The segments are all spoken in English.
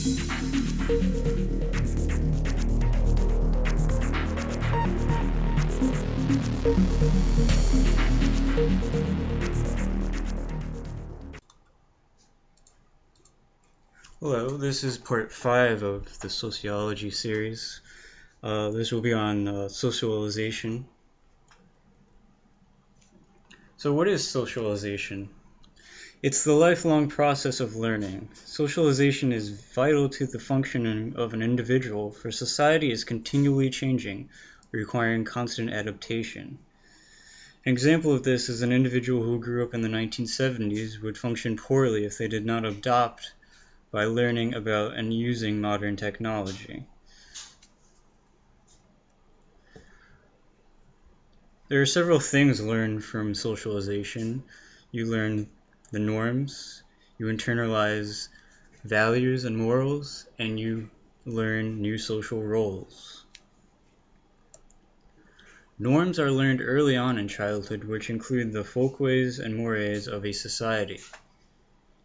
Hello, this is part 5 of the Sociology series. This will be on socialization. So what is socialization? It's the lifelong process of learning. Socialization is vital to the functioning of an individual, for society is continually changing, requiring constant adaptation. An example of this is an individual who grew up in the 1970s would function poorly if they did not adopt by learning about and using modern technology. There are several things learned from socialization. You learn the norms, you internalize values and morals, and you learn new social roles. Norms are learned early on in childhood, which include the folkways and mores of a society.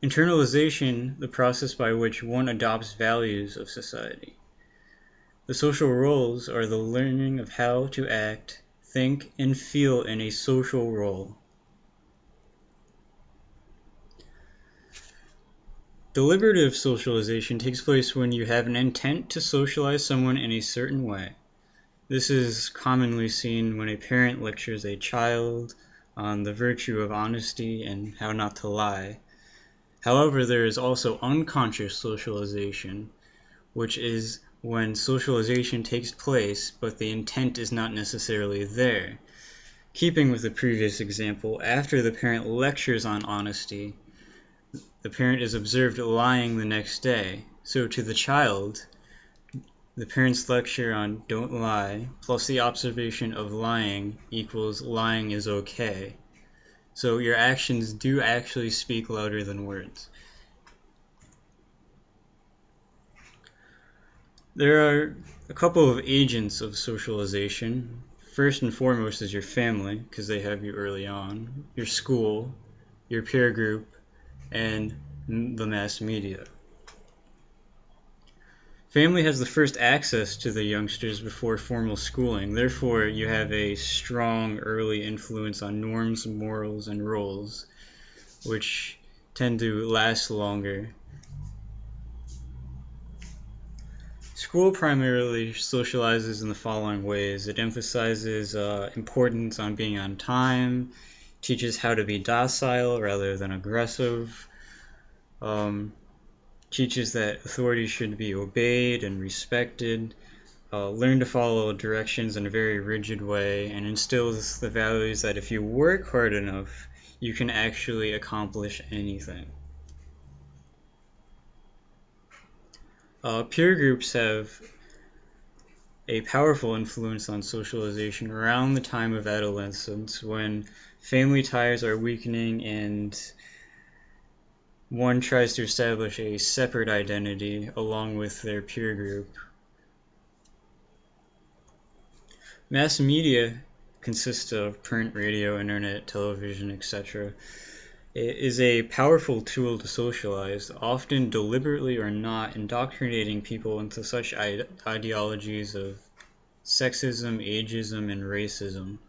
Internalization, the process by which one adopts values of society. The social roles are the learning of how to act, think, and feel in a social role. Deliberative socialization takes place when you have an intent to socialize someone in a certain way. This is commonly seen when a parent lectures a child on the virtue of honesty and how not to lie. However, there is also unconscious socialization, which is when socialization takes place, but the intent is not necessarily there. Keeping with the previous example, after the parent lectures on honesty, the parent is observed lying the next day. So to the child, the parent's lecture on don't lie plus the observation of lying equals lying is okay. So your actions do actually speak louder than words. There are a couple of agents of socialization. First and foremost is your family, because they have you early on, your school, your peer group, and the mass media. Family has the first access to the youngsters before formal schooling. Therefore, you have a strong early influence on norms, morals, and roles, which tend to last longer. School primarily socializes in the following ways. It emphasizes importance on being on time, teaches how to be docile rather than aggressive, teaches that authority should be obeyed and respected, learn to follow directions in a very rigid way, and instills the values that if you work hard enough, you can actually accomplish anything. Peer groups have a powerful influence on socialization around the time of adolescence, when family ties are weakening and one tries to establish a separate identity along with their peer group. Mass media consists of print, radio, internet, television, etc. It is a powerful tool to socialize, often deliberately or not, indoctrinating people into such ideologies of sexism, ageism, and racism.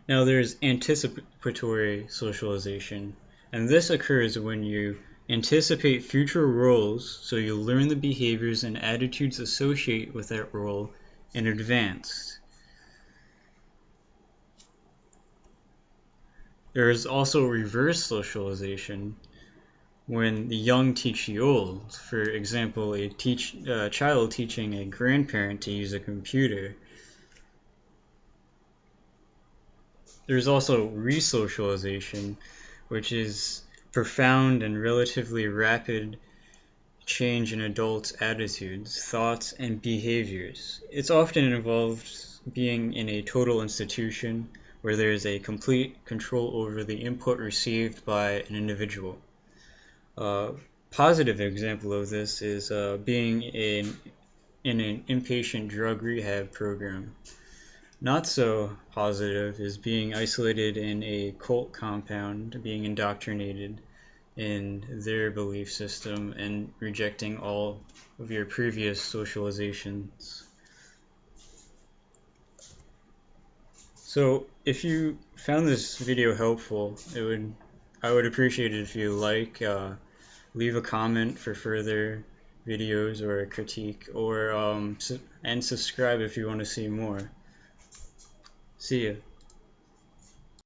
Now there's anticipatory socialization, and this occurs when you anticipate future roles, so you learn the behaviors and attitudes associated with that role in advance. There is also reverse socialization, when the young teach the old. For example, a child teaching a grandparent to use a computer. There's also re-socialization, which is profound and relatively rapid change in adults' attitudes, thoughts, and behaviors. It's often involved being in a total institution where there is a complete control over the input received by an individual. A positive example of this is being in an inpatient drug rehab program. Not so positive is being isolated in a cult compound, being indoctrinated in their belief system, and rejecting all of your previous socializations. So if you found this video helpful, I would appreciate it if you leave a comment for further videos or a critique, or and subscribe if you want to see more. See ya.